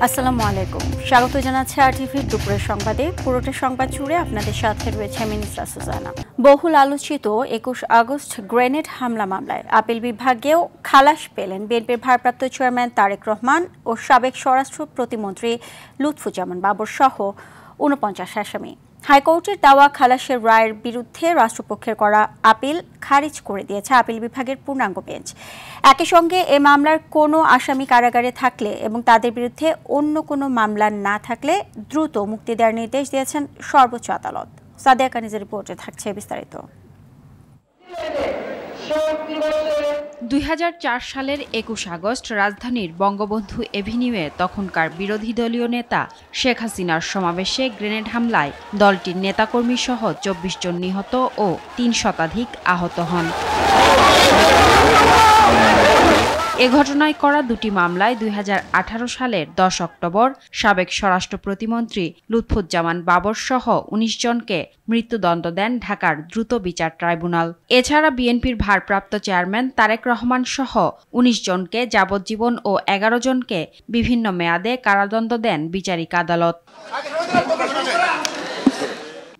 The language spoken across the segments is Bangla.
আসসালামু আলাইকুম, স্বাগত জানাচ্ছি আরটিভির দুপুরের সংবাদে। পুরোটা সংবাদ জুড়ে আপনাদের সাথে রয়েছে মিনিসা সুজানা। বহুল আলোচিত ২১ আগস্ট গ্রেনেড হামলা মামলায় আপিল বিভাগেও খালাস পেলেন বিএনপির ভারপ্রাপ্ত চেয়ারম্যান তারেক রহমান ও সাবেক স্বরাষ্ট্র প্রতিমন্ত্রী লুৎফুজ্জামান বাবর সহ ৪৯ আসামি। হাইকোর্টের দেওয়া খালাসের রায়ের বিরুদ্ধে রাষ্ট্রপক্ষের করা আপিল খারিজ করে দিয়েছে আপিল বিভাগের পূর্ণাঙ্গ বেঞ্চ। একই সঙ্গে এ মামলার কোনো আসামি কারাগারে থাকলে এবং তাদের বিরুদ্ধে অন্য কোনো মামলা না থাকলে দ্রুত মুক্তি দেওয়ার নির্দেশ দিয়েছেন সর্বোচ্চ আদালত। সাদিয়া কানিজের রিপোর্টে থাকছে বিস্তারিত। ২০০৪ সালের ২১ আগস্ট রাজধানীর বঙ্গবন্ধু এভিনিউয়ে তখনকার বিরোধী দলীয় নেতা শেখ হাসিনার সমাবেশে গ্রেনেড হামলায় দলটির নেতাকর্মী সহ ২৪ জন নিহত ও ৩ শতাধিক আহত হন। এ ঘটনায় করা দুটি মামলায় ২০১৮ সালের ১০ অক্টোবর সাবেক স্বরাষ্ট্র প্রতিমন্ত্রী লুৎফুজ্জামান বাবর সহ ১৯ জনকে মৃত্যুদণ্ড দেন ঢাকার দ্রুত বিচার ট্রাইব্যুনাল। এছাড়া বিএনপির ভারপ্রাপ্ত চেয়ারম্যান তারেক রহমান সহ ১৯ জনকে যাবজ্জীবন ও ১১ জনকে বিভিন্ন মেয়াদে কারাদণ্ড দেন বিচারিক আদালত।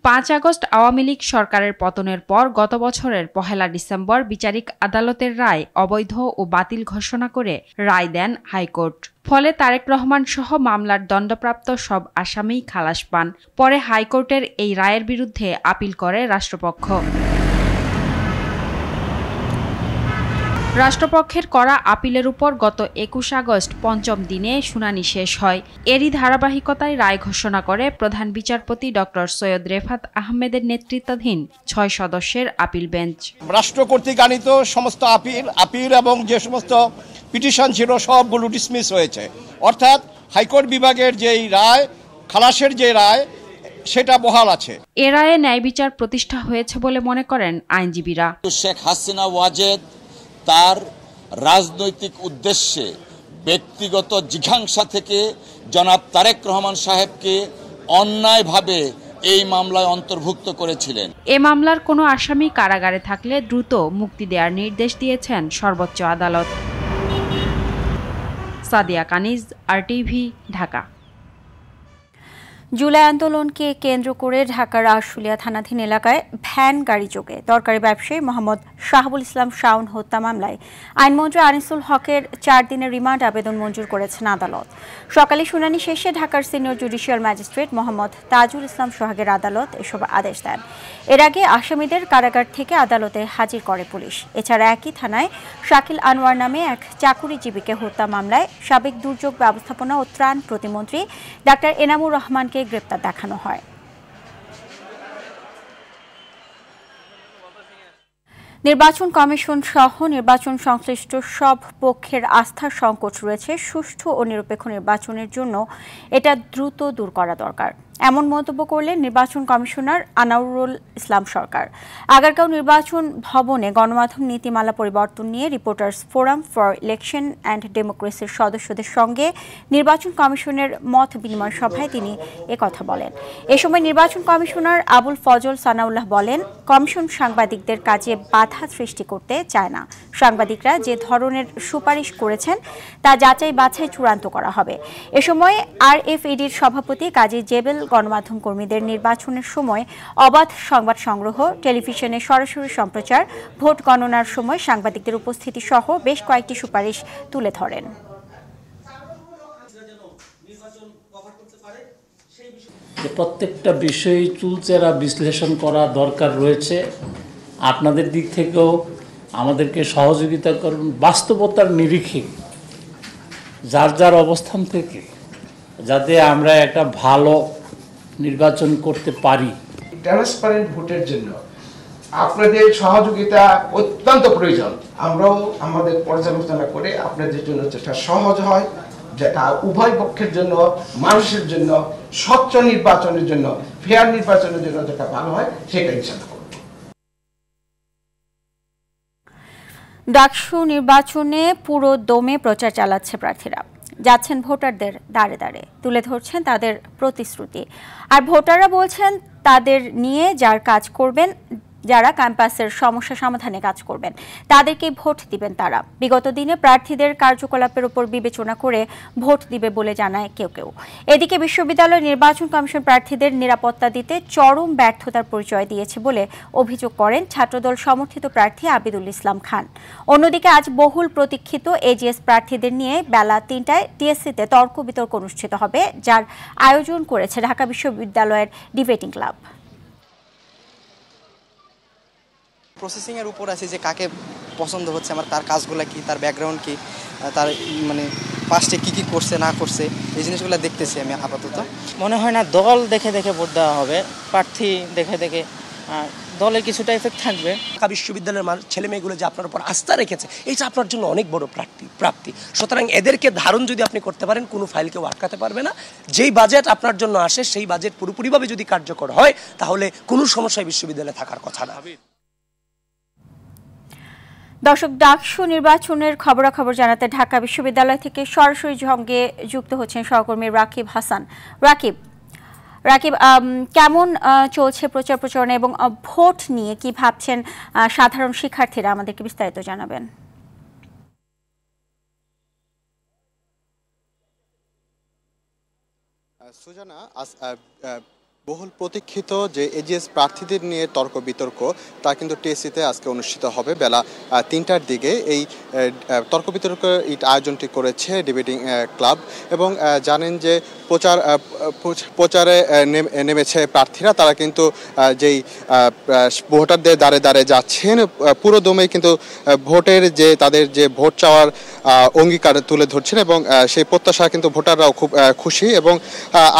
৫ আগস্ট আওয়ামী লীগ সরকারের পতনের পর গত বছরের ১ ডিসেম্বর বিচারিক আদালতের রায় অবৈধ ও বাতিল ঘোষণা করে রায় দেন হাইকোর্ট। ফলে তারেক রহমান সহ মামলার দণ্ডপ্রাপ্ত সব আসামি খালাস পান। পরে হাইকোর্টের এই রায়ের বিরুদ্ধে আপিল করে রাষ্ট্রপক্ষ। রাষ্ট্রপক্ষের করা আপিলের উপর গত ২১ আগস্ট পঞ্চম দিনে শুনানি শেষ হয়। এরই ধারাবাহিকতায় রায় ঘোষণা করে প্রধান বিচারপতি ডক্টর সৈয়দ রেফাত আহমেদের নেতৃত্বাধীন ৬ সদস্যের আপিল বেঞ্চ। রাষ্ট্র কর্তৃক আনিত সমস্ত আপিল এবং যে সমস্ত পিটিশন ছিল সবগুলো ডিসমিস হয়েছে, অর্থাৎ হাইকোর্ট বিভাগের যেই রায়, খালাসের যে রায়, সেটা বহাল আছে। এ রায়ে ন্যায় বিচার প্রতিষ্ঠা হয়েছে বলে মনে করেন আইনজীবীরা। শেখ হাসিনা ওয়াজেদ তার রাজনৈতিক উদ্দেশ্যে ব্যক্তিগত জিঘাংসা থেকে জনাব তারেক রহমান সাহেবকে অন্যায়ভাবে এই মামলায় অন্তর্ভুক্ত করেছিলেন। এ মামলার কোনো আসামি কারাগারে থাকলে দ্রুত মুক্তি দেওয়ার নির্দেশ দিয়েছেন সর্বোচ্চ আদালত। সাদিয়া কানিজ, আরটিভি, ঢাকা। জুলাই আন্দোলনকে কেন্দ্র করে ঢাকার আশুলিয়া থানাধীন এলাকায় ভ্যান গাড়ি যোগে তরকারি ব্যবসায়ী মোহাম্মদ শাহাবুল ইসলাম শাওন হত্যা মামলায় আইনমন্ত্রী আনিসুল হকের ৪ দিনের রিমান্ড আবেদন মঞ্জুর করেছেন আদালত। সকালে শুনানি শেষে ঢাকার senior judicial magistrate Mohammad Tajul Islam সোহাগের আদালত এসব আদেশ দেন। এর আগে আসামিদের কারাগার থেকে আদালতে হাজির করে পুলিশ। এছাড়া একই থানায় শাকিল আনোয়ার নামে এক চাকুরিজীবীকে হত্যা মামলায় সাবেক দুর্যোগ ব্যবস্থাপনা ও ত্রাণ প্রতিমন্ত্রী ডাক্তার এনামুর রহমানকে গ্রেপ্তার দেখানো হয়। নির্বাচন কমিশন সহ নির্বাচন সংশ্লিষ্ট সব পক্ষের আস্থার সংকট রয়েছে। সুষ্ঠু ও নিরপেক্ষ নির্বাচনের জন্য এটা দ্রুত দূর করা দরকার, এমন মন্তব্য করলেন নির্বাচন কমিশনার আনাউরুল ইসলাম সরকার। আগারগাঁও নির্বাচন ভবনে গণমাধ্যম নীতিমালা পরিবর্তন নিয়ে reporters forum for election and ডেমোক্রেসির সদস্যদের সঙ্গে নির্বাচন কমিশনের মত বিনিময় সভায় তিনি একথা বলেন। এ সময় নির্বাচন কমিশনার আবুল ফজল সানাউল্লাহ বলেন, কমিশন সাংবাদিকদের কাজে বাধা সৃষ্টি করতে চায় না। সাংবাদিকরা যে ধরনের সুপারিশ করেছেন তা যাচাই বাছাই চূড়ান্ত করা হবে। এ সময় আরএফইডির সভাপতি কাজী জেবেল গণমাধ্যম কর্মীদের নির্বাচনের সময় অবাধ সংবাদ সংগ্রহ, টেলিভিশনে সরাসরি সম্প্রচার, ভোট গণনার সময় সাংবাদিকদের উপস্থিতি সহ বেশ কয়েকটি সুপারিশ তুলে ধরেন। প্রত্যেকটা বিষয় চুলচেরা বিশ্লেষণ করা দরকার রয়েছে। আপনাদের দিক থেকেও আমাদেরকে সহযোগিতা করুন, বাস্তবতার নিরিখে যার যার অবস্থান থেকে যাতে আমরা একটা ভালো নির্বাচন করতে পারি। ট্রান্সপারেন্ট ভোটের জন্য আপনাদের সহযোগিতা অত্যন্ত প্রয়োজন। আমরাও আমাদের পর্যালোচনা করে আপনাদের জন্য যেটা সহজ হয়, যেটা উভয় পক্ষের জন্য, মানুষের জন্য, স্বচ্ছ নির্বাচনের জন্য, ফেয়ার নির্বাচনের জন্য যেটা ভালো হয়, সেটা ইনশাআল্লাহ করব। ডাকসু নির্বাচনে পুরো দমে প্রচার চালাচ্ছে প্রার্থীরা। যাচ্ছেন ভোটারদের দাঁড়ে দাঁড়ে, তুলে ধরছেন তাদের প্রতিশ্রুতি। আর ভোটাররা বলছেন তাদের নিয়ে যার কাজ করবেন যারা ক্যাম্পাসের সমস্যা সমাধানে কাজ করবেন তাদেরকেই ভোট দিবেন তারা। বিগত দিনে প্রার্থীদের কার্যকলাপের উপর বিবেচনা করে ভোট দিবে বলে জানায় কেউ কেউ। এদিকে বিশ্ববিদ্যালয় নির্বাচন কমিশন প্রার্থীদের নিরাপত্তা দিতে চরম ব্যর্থতার পরিচয় দিয়েছে বলে অভিযোগ করেন ছাত্রদল সমর্থিত প্রার্থী আবিদুল ইসলাম খান। অন্যদিকে আজ বহুল প্রতীক্ষিত এজিএস প্রার্থীদের নিয়ে বেলা ৩টায় টিএসসিতে তর্ক বিতর্ক অনুষ্ঠিত হবে, যার আয়োজন করেছে ঢাকা বিশ্ববিদ্যালয়ের ডিবেটিং ক্লাব। প্রসেসিং এর উপর আছে যে কাকে পছন্দ হচ্ছে আমার, তার কাজগুলো কি, তার ব্যাকগ্রাউন্ড কি, তার মানে পাস্টে কি কি করছে না করছে, এই জিনিসগুলো দেখতেছি আমি আপাতত। মনে হয় না দল দেখে দেখে ভোট দেওয়া হবে, প্রার্থী দেখে দেখে দলের কিছুটা এফেক্ট থাকবে। ঢাকা বিশ্ববিদ্যালয়ের ছেলে মেয়েগুলো যে আপনার উপর আস্থা রেখেছে, এটা আপনার জন্য অনেক বড় প্রাপ্তি। সুতরাং এদেরকে ধারণ যদি আপনি করতে পারেন, কোনো ফাইল কেউ আটকাতে পারবে না। যেই বাজেট আপনার জন্য আসে সেই বাজেট পুরোপুরিভাবে যদি কার্যকর হয় তাহলে কোনো সমস্যায় বিশ্ববিদ্যালয়ে থাকার কথা না। দর্শক, ডাকসু নির্বাচনের খবরাখবর জানাতে ঢাকা বিশ্ববিদ্যালয় থেকে সরাসরি সঙ্গে যুক্ত হচ্ছেন সহকর্মী রাকিব হাসান। রাকিব, কেমন চলছে প্রচার প্রচারণা এবং ভোট নিয়ে কি ভাবছেন সাধারণ শিক্ষার্থীরা, আমাদেরকে বিস্তারিত জানাবেন। সুজানা, বহুল প্রতীক্ষিত যে এজিএস প্রার্থীদের নিয়ে তর্ক বিতর্ক তা কিন্তু টিএসসিতে আজকে অনুষ্ঠিত হবে বেলা ৩টার দিকে। এই তর্ক বিতর্ক আয়োজনটি করেছে ডিবেটিং ক্লাব এবং জানেন যে প্রচারে নেমেছে প্রার্থীরা। তারা কিন্তু যেই ভোটারদের দ্বারে দ্বারে যাচ্ছেন পুরো দমে কিন্তু ভোটের যে তাদের যে ভোট চাওয়ার অঙ্গীকার তুলে ধরছেন এবং সেই প্রত্যাশা কিন্তু ভোটাররাও খুব খুশি এবং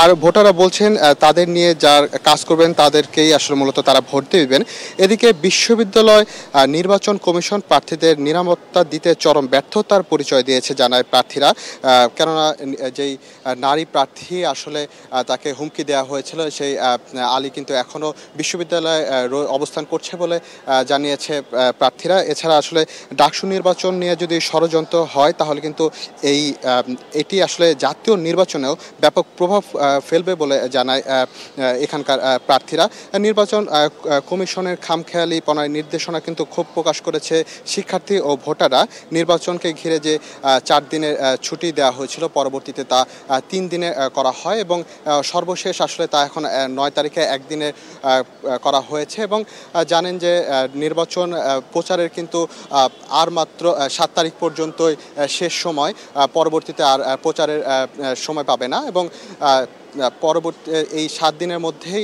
আর ভোটাররা বলছেন তাদের নিয়ে যার কাজ করবেন তাদেরকেই আসলে মূলত তারা ভোট দিবেন। এদিকে বিশ্ববিদ্যালয় নির্বাচন কমিশন প্রার্থীদের নিরাপত্তা দিতে চরম ব্যর্থতার পরিচয় দিয়েছে জানায় প্রার্থীরা। কেননা যেই নারী প্রার্থী আসলে তাকে হুমকি দেওয়া হয়েছিল, সেই আলী কিন্তু এখনও বিশ্ববিদ্যালয়ে অবস্থান করছে বলে জানিয়েছে প্রার্থীরা। এছাড়া আসলে ডাকসু নির্বাচন নিয়ে যদি ষড়যন্ত্র হয় তাহলে কিন্তু এটি আসলে জাতীয় নির্বাচনেও ব্যাপক প্রভাব ফেলবে বলে জানায় এখানকার প্রার্থীরা। নির্বাচন কমিশনের খামখেয়ালিপনার নির্দেশনা কিন্তু ক্ষোভ প্রকাশ করেছে শিক্ষার্থী ও ভোটাররা। নির্বাচনকে ঘিরে যে 4 দিনের ছুটি দেওয়া হয়েছিল পরবর্তীতে তা 3 দিনে করা হয় এবং সর্বশেষ আসলে তা এখন 9 তারিখে একদিনে করা হয়েছে এবং জানেন যে নির্বাচন প্রচারের কিন্তু আর মাত্র 7 তারিখ পর্যন্তই শেষ সময়, পরবর্তীতে আর প্রচারের সময় পাবে না এবং পরবর্তী এই 7 দিনের মধ্যেই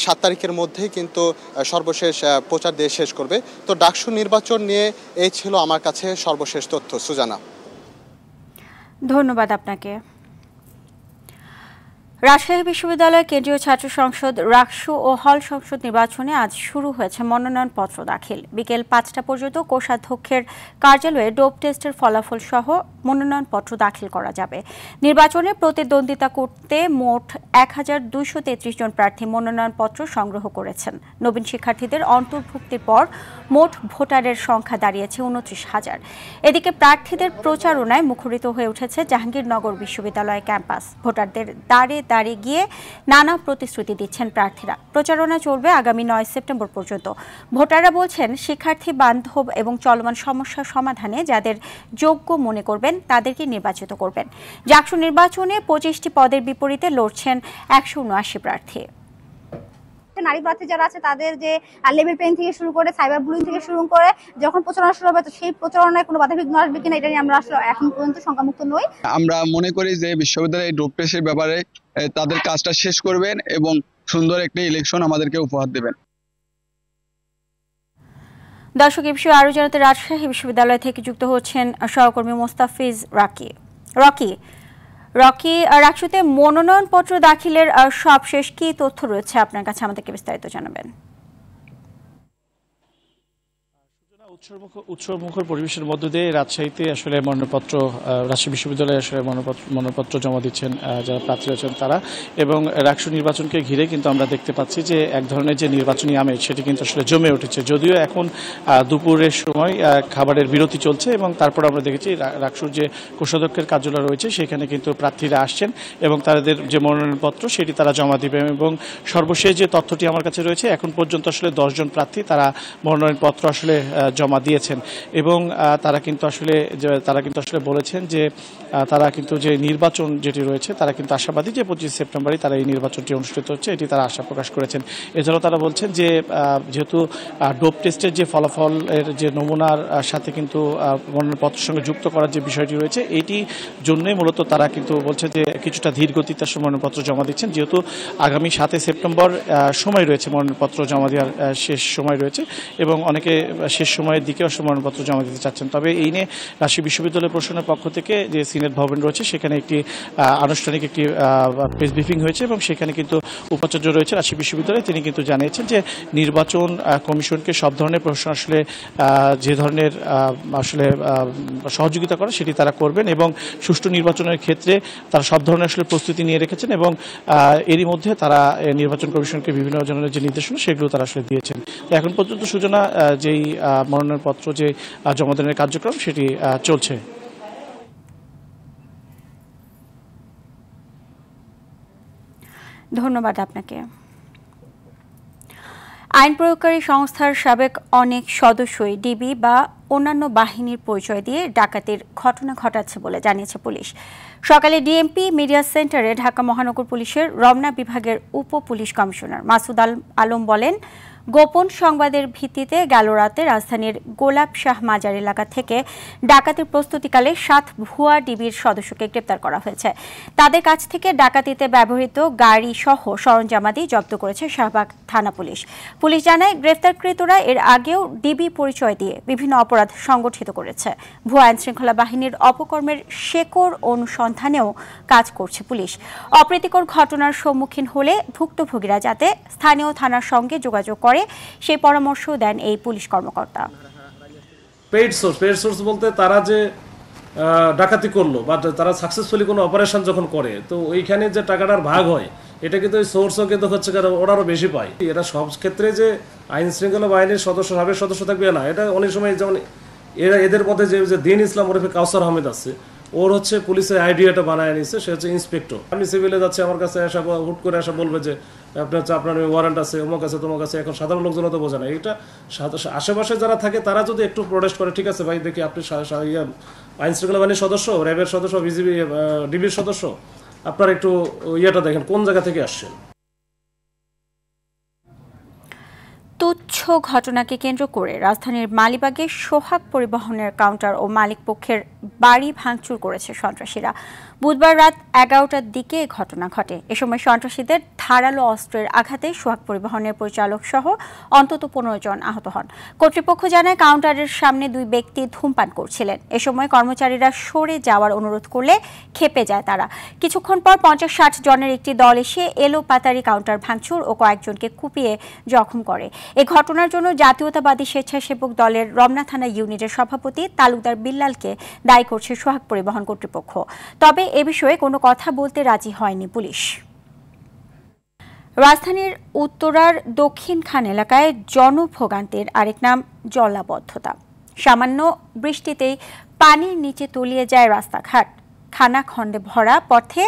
7 তারিখের মধ্যেই কিন্তু সর্বশেষ প্রচার দিয়ে শেষ করবে। তো ডাকসু নির্বাচন নিয়ে এই ছিল আমার কাছে সর্বশেষ তথ্য। সুজানা, ধন্যবাদ আপনাকে। রাজশাহী বিশ্ববিদ্যালয় কেন্দ্রীয় ছাত্র সংসদ রাকসু ও হল সংসদ নির্বাচনে আজ শুরু হয়েছে মনোনয়নপত্র দাখিল। বিকেল 5টা পর্যন্ত কোষাধ্যক্ষের কার্যালয়ে ডোপ টেস্টের ফলাফল সহ মনোনয়নপত্র দাখিল করা যাবে। নির্বাচনে প্রতিদ্বন্দ্বিতা করতে মোট 1233 জন প্রার্থী মনোনয়নপত্র সংগ্রহ করেছেন। নবীন শিক্ষার্থীদের অন্তর্ভুক্তির পর মোট ভোটারের সংখ্যা দাঁড়িয়েছে 29,000। এদিকে প্রার্থীদের প্রচারণায় মুখরিত হয়ে উঠেছে জাহাঙ্গীরনগর বিশ্ববিদ্যালয় ক্যাম্পাস। ভোটারদের দাঁড়িয়ে গিয়ে নানা প্রতিশ্রুতি দিচ্ছেন প্রার্থীরা। প্রচারণা চলবে আগামী 9 সেপ্টেম্বর পর্যন্ত। ভোটাররা বলছেন শিক্ষার্থী বান্ধব এবং চলমান সমস্যা সমাধানে যাদের যোগ্য মনে করবেন তাদেরকে নির্বাচিত করবেন। ডাকসু নির্বাচনে 25টি পদের বিপরীতে লড়ছেন 179 প্রার্থী। নারী প্রার্থী যারা আছে তাদের যে লেভেল প্লেইং থেকে শুরু করে সাইবার বুলিং থেকে শুরু করে যখন প্রচারণা শুরু হবে, তো সেই প্রচারণায় কোনো বাধা বিঘ্ন আসবে কিনা এটা নিয়ে আমরা আসলে এখন পর্যন্ত শঙ্কামুক্ত নই। আমরা মনে করি যে বিশ্ববিদ্যালয় এই ডোপ টেস্টের ব্যাপারে তাদের কাজটা শেষ করবেন এবং সুন্দর একটা ইলেকশন আমাদেরকে উপহার দেবেন। দর্শক, এই বিষয়ে আরো জানাতে রাজশাহী বিশ্ববিদ্যালয় থেকে যুক্ত হচ্ছেন সহকর্মী মোস্তাফিজ রকি। রাকসুতে মনোনয়নপত্র দাখিলের সবশেষ কি তথ্য রয়েছে আপনার কাছে, আমাদেরকে বিস্তারিত জানাবেন। উৎসবমুখর পরিবেশের মধ্য দিয়ে রাজশাহীতে আসলে মনোনয়নপত্র রাজশাহী বিশ্ববিদ্যালয়ে আসলে মনোনয়নপত্র জমা দিচ্ছেন যারা প্রার্থী রয়েছেন তারা, এবং রাকসু নির্বাচনকে ঘিরে কিন্তু আমরা দেখতে পাচ্ছি যে এক ধরনের যে নির্বাচনী আমেজ সেটি কিন্তু আসলে জমে উঠেছে। যদিও এখন দুপুরের সময় খাবারের বিরতি চলছে, এবং তারপর আমরা দেখেছি রাকসুর যে কোষাধ্যক্ষের কার্যালয় রয়েছে সেখানে কিন্তু প্রার্থীরা আসছেন এবং তাদের যে মনোনয়নপত্র সেটি তারা জমা দিবেন। এবং সর্বশেষ যে তথ্যটি আমার কাছে রয়েছে, এখন পর্যন্ত আসলে 10 জন প্রার্থী তারা মনোনয়নপত্র আসলে জমা দিয়েছেন, এবং তারা কিন্তু আসলে বলেছেন যে তারা কিন্তু যে নির্বাচন যেটি রয়েছে তারা কিন্তু আশাবাদী যে 25 সেপ্টেম্বরই তারা এই নির্বাচনটি অনুষ্ঠিত হচ্ছে, এটি তারা আশা প্রকাশ করেছেন। এছাড়াও তারা বলছেন যে যেহেতু ডোপ টেস্টের যে ফলাফলের যে নমুনার সাথে কিন্তু মনোনয়নপত্রের সঙ্গে যুক্ত করার যে বিষয়টি রয়েছে, এটি জন্যই মূলত তারা কিন্তু বলছে যে কিছুটা ধীর গতিতে মনোনয়নপত্র জমা দিচ্ছেন, যেহেতু আগামী 7 সেপ্টেম্বর সময় রয়েছে, মনোনয়নপত্র জমা দেওয়ার শেষ সময় রয়েছে, এবং অনেকে শেষ সময়ের দিকে মনোনয়নপত্র জমা দিতে চাচ্ছেন। তবে এই নিয়ে রাজশাহী বিশ্ববিদ্যালয় প্রশাসনের পক্ষ থেকে যে সিনেট ভবন রয়েছে সেখানে একটি আনুষ্ঠানিক একটি প্রেস ব্রিফিং হয়েছে, এবং সেখানে কিন্তু উপাচার্য রয়েছে রাজশাহী বিশ্ববিদ্যালয়ে, তিনি কিন্তু জানিয়েছেন যে নির্বাচন কমিশনকে সব ধরনের প্রশ্ন আসলে যে ধরনের আসলে সহযোগিতা করে সেটি তারা করবেন, এবং সুষ্ঠু নির্বাচনের ক্ষেত্রে তারা সব ধরনের আসলে প্রস্তুতি নিয়ে রেখেছেন, এবং এরই মধ্যে তারা নির্বাচন কমিশনকে বিভিন্ন ধরনের যে নির্দেশনা সেগুলো তারা আসলে দিয়েছেন। এখন পর্যন্ত সূচনা যেই মনোনয়নপত্র যে জমাদানের কার্যক্রম সেটি চলছে। ধন্যবাদ আপনাকে। আইন প্রয়োগকারী সংস্থার সাবেক অনেক সদস্যই ডিবি বা অন্যান্য বাহিনীর পরিচয় দিয়ে ডাকাতির ঘটনা ঘটাচ্ছে বলে জানিয়েছে পুলিশ। সকালে ডিএমপি মিডিয়া সেন্টারে ঢাকা মহানগর পুলিশের রমনা বিভাগের উপ পুলিশ কমিশনার মাসুদ আলম বলেন, গোপন সংবাদের ভিত্তিতে গেল রাতে রাজধানীর গোলাপ শাহ মাজার এলাকা থেকে ডাকাতির প্রস্তুতিকালে 7 ভুয়া ডিবির সদস্যকে গ্রেপ্তার করা হয়েছে। তাদের কাছ থেকে ডাকাতিতে ব্যবহৃত গাড়ি সহ সরঞ্জামাদি জব্দ করেছে শাহবাগ থানা পুলিশ। পুলিশ জানায়, গ্রেপ্তারকৃতরা এর আগেও ডিবি পরিচয় দিয়ে বিভিন্ন অপরাধ সংগঠিত করেছে। ভুয়া আইনশৃঙ্খলা বাহিনীর অপকর্মের শেকড় অনুসন্ধানেও কাজ করছে পুলিশ। অপ্রীতিকর ঘটনার সম্মুখীন হলে ভুক্তভোগীরা যাতে স্থানীয় থানার সঙ্গে যোগাযোগ করে সেই পরামর্শ দেন এই পুলিশ কর্মকর্তা। পেইড সোর্স বলতে তারা যে ডাকাতি করলো বা তারা সাকসেসফুলি কোনো অপারেশন যখন করে, তো ওইখানে যে টাকাটার ভাগ হয় এটা কিন্তু ওই সোর্সও কিন্তু হচ্ছে ওরাও বেশি পায়। এরা সব ক্ষেত্রে যে আইন শৃঙ্খলা বাহিনীর সদস্য সাবেক সদস্য থাকবে না, এটা অনেক সময় যেমন এদের মধ্যে যে দিন ইসলাম ওরফে কাউসার আহমেদ আছে, ওর হচ্ছে পুলিশের আইডিয়াটা বানায় নিচ্ছে, সে হচ্ছে ইন্সপেক্টর। আমি সিভিলে যাচ্ছি, আমার কাছে আসা হুট করে আসা বলবে যে আপনার ওয়ারেন্ট আছে, অমুক আছে, তোমার কাছে। এখন সাধারণ লোকজন তো বোঝে না এটা। আশেপাশে যারা থাকে তারা যদি একটু প্রোটেস্ট করে, ঠিক আছে ভাই দেখি আপনি আইন শৃঙ্খলা বাহিনীর সদস্য, র্যাবের সদস্য, বিজিবি ডিবির সদস্য, আপনার একটু ইয়েটা দেখেন কোন জায়গা থেকে আসছেন। তুচ্ছ ঘটনাকে কেন্দ্র করে রাজধানীর মালিবাগে সোহাগ পরিবহনের কাউন্টার ও মালিক পক্ষের বাড়ি ভাঙচুর করেছে সন্ত্রাসীরা। বুধবার রাত 11টার দিকে ঘটনা ঘটে। এ সময় সন্ত্রাসীদের ধারালো অস্ত্রের আঘাতে সোহাগ পরিবহনের পরিচালক সহ অন্তত 15 জন আহত হন। কর্তৃপক্ষ জানায়, কাউন্টারের সামনে 2 ব্যক্তি ধূমপান করছিলেন। এ সময় কর্মচারীরা সরে যাওয়ার অনুরোধ করলে খেপে যায় তারা। কিছুক্ষণ পর 50-60 জনের একটি দল এসে এলোপাতাড়ি কাউন্টার ভাঙচুর ও কয়েকজনকে কুপিয়ে জখম করে। এ ঘটনার জন্য জাতীয়তাবাদী স্বেচ্ছাসেবক দলের রমনা থানা ইউনিটের সভাপতি তালুকদার বিল্লালকে দায়ী করছে সোহাগ পরিবহন কর্তৃপক্ষ। তবে এ বিষয়ে কোনো কথা বলতে রাজি হয়নি পুলিশ। রাজধানীর উত্তরার দক্ষিণ খান এলাকায় জনভোগান্তির আরেক নাম জলাবদ্ধতা। সামান্য বৃষ্টিতেই পানির নিচে তলিয়ে যায় রাস্তাঘাট। খানাখন্দে ভরা পথে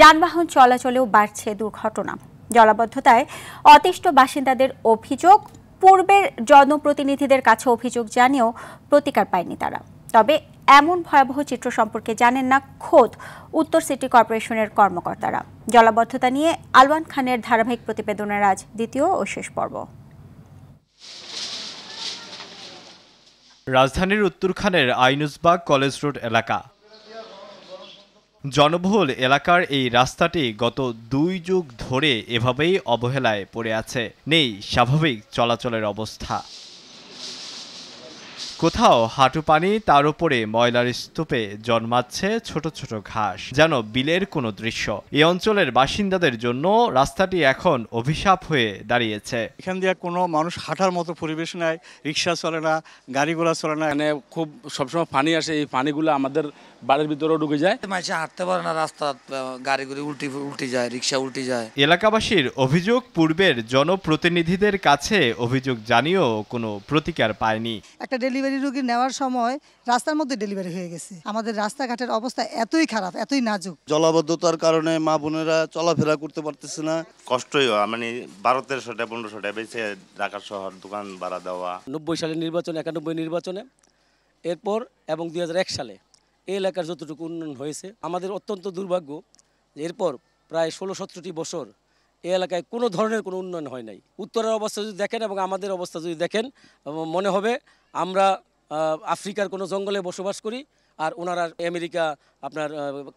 যানবাহন চলাচলেও বাড়ছে দুর্ঘটনা। জলাবদ্ধতায় অতিষ্ঠ বাসিন্দাদের অভিযোগ, পূর্বের জনপ্রতিনিধিদের কাছে অভিযোগ জানিয়েও প্রতিকার পায়নি তারা। তবে এমন ভয়াবহ চিত্র সম্পর্কে জানেন না খোদ উত্তর সিটি কর্পোরেশনের কর্মকর্তারা। জলাবদ্ধতা নিয়ে আলওয়ান খানের ধারাবাহিক প্রতিবেদনের আজ দ্বিতীয় ও শেষ পর্ব। রাজধানীর উত্তরখানের আইনুসবাগ কলেজ রোড এলাকা। জনবহুল এলাকার এই রাস্তাটি গত 2 যুগ ধরে এভাবেই অবহেলায় পড়ে আছে। নেই স্বাভাবিক চলাচলের অবস্থা। কোথাও হাঁটু পানি, তার উপরে ময়লার স্তূপে জন্মাচ্ছে ছোট ছোট ঘাস, যেন বিলের কোনো দৃশ্য। এই অঞ্চলের বাসিন্দাদের জন্য রাস্তাটি এখন অভিশাপ হয়ে দাঁড়িয়েছে। এখান দিয়ে কোনো মানুষ হাঁটার মতো পরিবেশ নাই, রিক্সা চলে না, গাড়ি ঘোড়া চলে না। এখানে খুব সবসময় পানি আসে, এই পানিগুলো আমাদের বাড়ির ভিতরেও ঢুকে যায়। মানুষ হাঁটতে পারে না, রাস্তা গাড়িগুলি উল্টে যায়, রিক্সা উল্টে যায়। এলাকাবাসীর অভিযোগ, পূর্বের জনপ্রতিনিধিদের কাছে অভিযোগ জানিয়েও কোনো প্রতিকার পায়নি। একটা ডেলিভারি রোগী নেওয়ার সময় রাস্তার মধ্যে ডেলিভারি হয়ে গেছে। আমাদের রাস্তাঘাটের অবস্থা এতই খারাপ, এতই নাজুক। জলাবদ্ধতার কারণে মা বোনেরা চলাফেরা করতে পারতেছে না। কষ্টই হয়, মানে 1200-1500 টাকা বেশি ঢাকা শহর দোকান ভাড়া দেওয়া। 90 সালের নির্বাচনে, 91 নির্বাচনে, এরপর এবং 2001 সালে এই এলাকার যতটুকু উন্নয়ন হয়েছে, আমাদের অত্যন্ত দুর্ভাগ্য এরপর প্রায় 16-17টি বছর এই এলাকায় কোনো ধরনের কোনো উন্নয়ন হয় নাই। উত্তরের অবস্থা যদি দেখেন এবং আমাদের অবস্থা যদি দেখেন, মনে হবে আমরা আফ্রিকার কোনো জঙ্গলে বসবাস করি আর ওনারা আমেরিকা, আপনার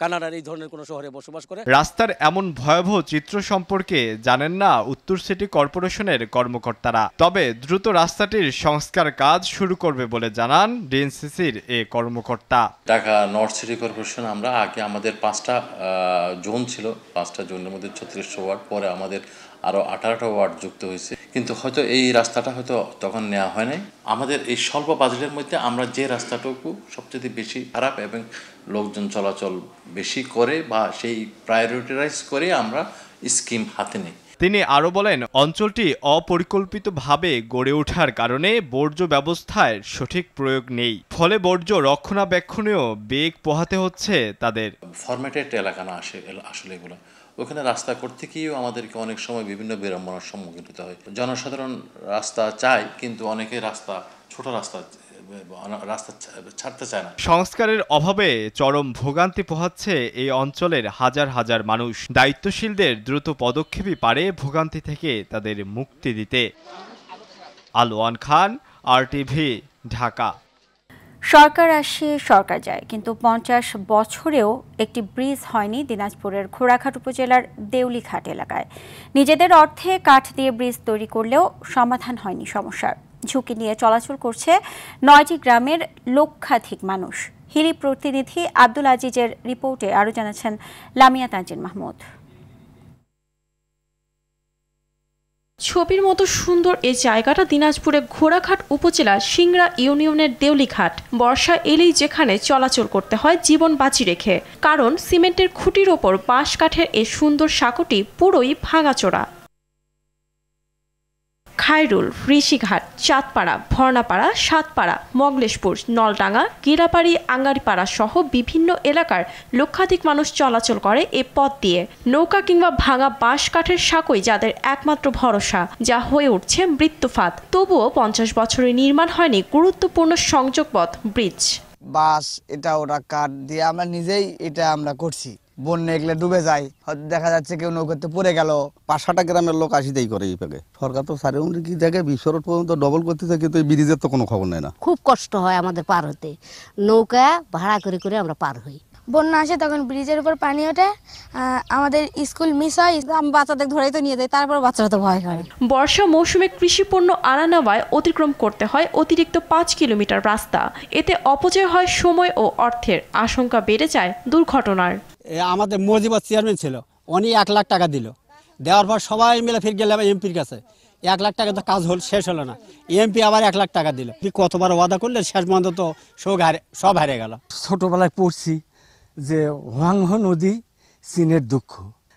কানাডার এই ধরনের কোনো শহরে বসবাস করে। রাস্তার এমন ভয়াবহ চিত্র সম্পর্কে জানেন না উত্তর সিটি কর্পোরেশনের কর্মকর্তারা। তবে দ্রুত রাস্তাটির সংস্কার কাজ শুরু করবে বলে জানান ডিএনসিসির এ কর্মকর্তা। ঢাকা নর্থ সিটি কর্পোরেশন আমরা আগে আমাদের 5টা জোন ছিল, 5টা জোনের মধ্যে 3600 ওয়ার্ড, পরে আমাদের আরও 18টা ওয়ার্ড যুক্ত হয়েছে। কিন্তু হয়তো এই রাস্তাটা হয়তো তখন নেওয়া হয় নাই। আমাদের এই স্বল্প বাজেটের মধ্যে আমরা যে রাস্তাটুকু সবচেয়ে বেশি খারাপ এবং লোকজন চলাচল বেশি করে বা সেই প্রায়োরিটাইজ করে আমরা স্কিম হাতে নেই। তিনি আরও বলেন, অঞ্চলটি অপরিকল্পিতভাবে গড়ে ওঠার কারণে বর্জ্য ব্যবস্থার সঠিক প্রয়োগ নেই, ফলে বর্জ্য রক্ষণাবেক্ষণেও বেগ পোহাতে হচ্ছে তাদের। ফরম্যাটেড এলাকা না আসলে এগুলো, ওখানে রাস্তা করতে গিয়েও আমাদেরকে অনেক সময় বিভিন্ন বিড়ম্বনার সম্মুখীন হতে হয়। জনসাধারণ রাস্তা চায়, কিন্তু অনেকে ছোট রাস্তা ছাড়তে চায় না। সংস্কারের অভাবে চরম ভোগান্তি পোহাচ্ছে এই অঞ্চলের হাজার হাজার মানুষ। দায়িত্বশীলদের দ্রুত পদক্ষেপই পারে ভোগান্তি থেকে তাদের মুক্তি দিতে। আলোয়ান খান, RTV, ঢাকা। সরকার আসে, সরকার যায়, কিন্তু 50 বছরেও একটি ব্রিজ হয়নি দিনাজপুরের ঘোড়াঘাট উপজেলার দেউলিঘাট এলাকায়। নিজেদের অর্থে কাঠ দিয়ে ব্রিজ তৈরি করলেও সমাধান হয়নি সমস্যার। ঝুঁকি নিয়ে চলাচল করছে 9টি গ্রামের লক্ষাধিক মানুষ। হিলি প্রতিনিধি আব্দুল আজিজের রিপোর্টে আরও জানাচ্ছেন লামিয়া তানজিন মাহমুদ। ছবির মতো সুন্দর এই জায়গাটা দিনাজপুরের ঘোড়াঘাট উপজেলার সিংড়া ইউনিয়নের দেউলিঘাট। বর্ষা এলেই যেখানে চলাচল করতে হয় জীবন বাঁচি রেখে, কারণ সিমেন্টের খুঁটির ওপর বাঁশ কাঠের এই সুন্দর সাঁকোটি পুরোই ভাঙাচোরা। খায়রুল, ঋষিঘাট, চাঁদপাড়া, ভর্নাপাড়া, সাতপাড়া, মগলেশপুর, নলডাঙ্গা, গিরাপাড়ি, আঙ্গারিপাড়া সহ বিভিন্ন এলাকার লক্ষাধিক মানুষ চলাচল করে এ পথ দিয়ে। নৌকা কিংবা ভাঙা বাঁশ কাঠের সাঁকোই যাদের একমাত্র ভরসা, যা হয়ে উঠছে মৃত্যুফাত। তবুও 50 বছরে নির্মাণ হয়নি গুরুত্বপূর্ণ সংযোগপথ ব্রিজ। বাঁশ এটা ওটা কাঠ দিয়ে আমরা নিজেই এটা আমরা করছি। বন্যা এগুলো ডুবে যায়, দেখা যাচ্ছে কেউ নৌকাতে পড়ে গেল। 5-6টা গ্রামের লোক আসিতেই করে এই পাকে। সরকার তো সারে কি দেখে 20 রোড পর্যন্ত ডবল করতেছে, কিন্তু এই ব্রিজের তো কোনো খবর নেই না। খুব কষ্ট হয় আমাদের পার হতে, নৌকা ভাড়া করে করে আমরা পার হই। বন্যা আসে তখন ব্রিজের উপর পানি ওঠে, আমাদের স্কুল মিস হয়, আমি বাচ্চাদের ধরেই তো নিয়ে যাই, তারপর বাচ্চারা তো ভয় করে। বর্ষা মৌসুমে কৃষি পণ্য আনা নেওয়ায় অতিক্রম করতে হয় অতিরিক্ত 5 কিলোমিটার রাস্তা। এতে অপচয় হয় সময় ও অর্থের, আশঙ্কা বেড়ে যায় দুর্ঘটনার। আমাদের মজিবর চেয়ারম্যান ছিল, উনি 1 লাখ টাকা দিল, দেওয়ার পর সবাই মিলে ফিরে গেলাম এমপির কাছে। 1 লাখ টাকা তো কাজ শেষ হলো না, এমপি আবার 1 লাখ টাকা দিল। কতবার ওয়াদা করলে শেষ পর্যন্ত তো সব হারিয়ে গেল। ছোটবেলায় পড়ছি যে হোয়াংহ নদী চীনের দুঃখ,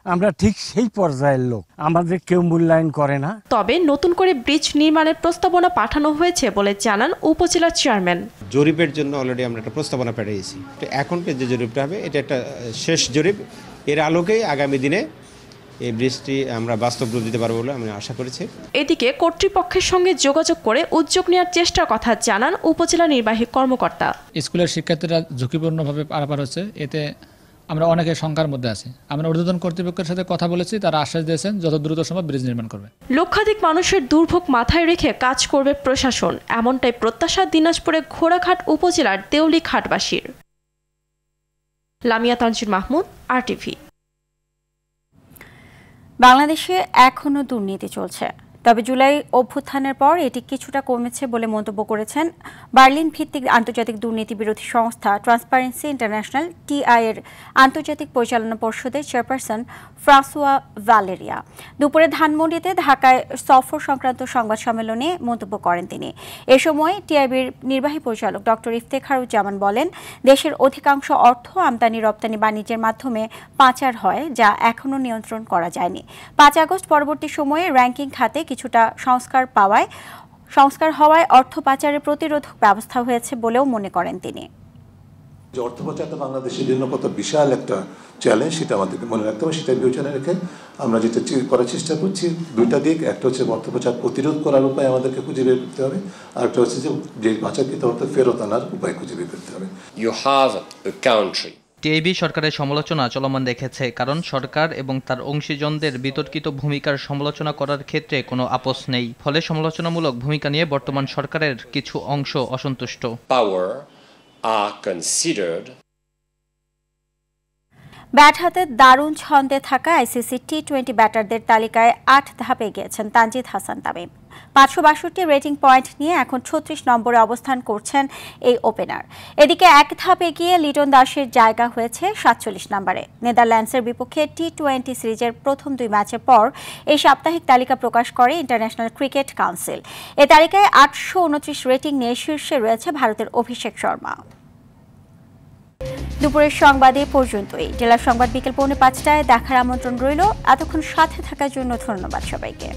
আমরা ঠিক সেই পর্যায়ের লোক, আমাদের কেউ মূল্যায়ন করে না। তবে নতুন করে ব্রিজ নির্মাণের প্রস্তাবনা পাঠানো হয়েছে বলে জানান উপজেলা চেয়ারম্যান। জরিপের জন্য অলরেডি আমরা একটা প্রস্তাবনা পাঠিয়েছি। তো এখন যে জরিপটা হবে এটা একটা শেষ জরিপ, এর আলোকেই আগামী দিনে এই ব্রিজটি আমরা বাস্তব রূপ দিতে পারবো বলে আমি আশা করছি। এদিকে কর্তৃপক্ষের সঙ্গে যোগাযোগ করে উদ্যোগ নেওয়ার চেষ্টার কথা জানান উপজেলা নির্বাহী কর্মকর্তা। স্কুলের শিক্ষার্থীরা ঝুঁকিপূর্ণভাবে পারাপার হচ্ছে, এতে আমরা অনেকের শঙ্কার মধ্যে আছি। আমরা ঊর্ধ্বতন কর্তৃপক্ষের সাথে কথা বলেছি, তারা আশ্বাস দিয়েছেন যত দ্রুত সম্ভব ব্রিজ নির্মাণ করবে। লক্ষাধিক মানুষের দুর্ভোগ মাথায় রেখে কাজ করবে প্রশাসন, এমনটাই প্রত্যাশা দিনাজপুরের ঘোড়াঘাট উপজেলার দেউলিঘাটবাসীর। লামিয়া তানজিন মাহমুদ, RTV। বাংলাদেশে এখনো দুর্নীতি চলছে, তবে জুলাই অভ্যুত্থানের পর এটি কিছুটা কমেছে বলে মন্তব্য করেছেন বার্লিন ভিত্তিক আন্তর্জাতিক দুর্নীতি বিরোধী সংস্থা ট্রান্সপারেন্সি ইন্টারন্যাশনাল TI এর আন্তর্জাতিক পরিচালনা পর্ষদের চেয়ারপারসন ফ্রাঁসোয়া ভ্যালেরিয়া। দুপুরে ধানমন্ডিতে ঢাকায় সফর সংক্রান্ত সংবাদ সম্মেলনে মন্তব্য করেন তিনি। এ সময় টিআইবির নির্বাহী পরিচালক ডক্টর ইফতেখারুজ্জামান বলেন, দেশের অধিকাংশ অর্থ আমদানি রপ্তানি বাণিজ্যের মাধ্যমে পাচার হয়, যা এখনও নিয়ন্ত্রণ করা যায়নি। 5 আগস্ট পরবর্তী সময়ে র্যাঙ্কিং খাতে কিছুটা সংস্কার হওয়ায় অর্থ পাচারের প্রতিরোধক ব্যবস্থা হয়েছে বলেও মনে করেন তিনি। যে অর্থ পাচারটা বাংলাদেশের জন্য কত বিশাল একটা চ্যালেঞ্জ, সেটা আমাদেরকে মনে রাখতে হবে। সেটা বিবেচনা রেখে আমরা যেটা করার চেষ্টা করছি, দুইটা দিক। একটা হচ্ছে অর্থ পাচার প্রতিরোধ করার উপায় আমাদেরকে খুঁজে বের করতে হবে, আর একটা হচ্ছে যে পাচারকৃত অর্থ ফেরত আনার উপায় খুঁজে বের করতে হবে। টিআইবি সরকারের সমালোচনা চলমান রেখেছে, কারণ সরকার এবং তার অংশীজনদের বিতর্কিত ভূমিকার সমালোচনা করার ক্ষেত্রে কোনো আপোষ নেই। ফলে সমালোচনামূলক ভূমিকা নিয়ে বর্তমান সরকারের কিছু অংশ অসন্তুষ্ট। ব্যাট হাতে দারুণ ছন্দে থাকা আইসিসি টি20 ব্যাটারদের তালিকায় 8 ধাপে গিয়েছেন তানজিদ হাসান তামিম। 562 রেটিং পয়েন্ট নিয়ে এখন 36 নম্বরে অবস্থান করছেন এই ওপেনার। এদিকে 1 ধাপ এগিয়ে লিটন দাসের জায়গা হয়েছে 47 নম্বরে। নেদারল্যান্ডসের বিপক্ষে টি20 সিরিজের প্রথম 2 ম্যাচের পর এই সাপ্তাহিক তালিকা প্রকাশ করে ইন্টারন্যাশনাল ক্রিকেট কাউন্সিল। এ তালিকায় 829 রেটিং নিয়ে শীর্ষে রয়েছে ভারতের অভিষেক শর্মা। দুপুরের সংবাদে পর্যন্তই। জেলার সংবাদ বিকেল 4:45টায় দেখার আমন্ত্রণ রইল। এতক্ষণ সাথে থাকার জন্য ধন্যবাদ সবাইকে।